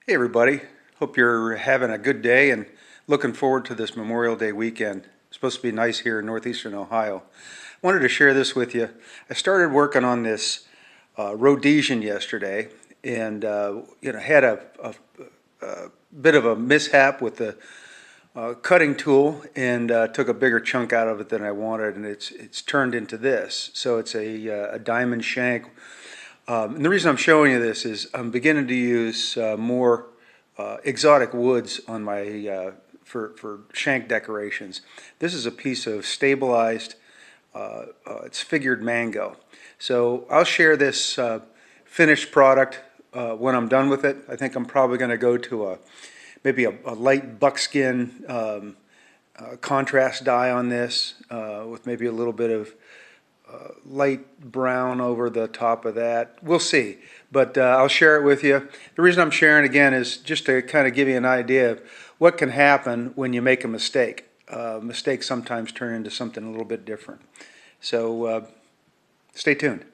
Hey everybody, hope you're having a good day and looking forward to this Memorial Day weekend. It's supposed to be nice here in northeastern Ohio. I wanted to share this with you. I started working on this Rhodesian yesterday and had a bit of a mishap with the cutting tool and took a bigger chunk out of it than I wanted, and it's turned into this. So it's a diamond shank. And the reason I'm showing you this is I'm beginning to use more exotic woods on my for shank decorations. This is a piece of stabilized, it's figured mango. So I'll share this finished product when I'm done with it. I think I'm probably going to go to maybe a light buckskin contrast dye on this with maybe a little bit of light brown over the top of that. We'll see, but I'll share it with you. The reason I'm sharing again is just to kind of give you an idea of what can happen when you make a mistake. Mistakes sometimes turn into something a little bit different. So stay tuned.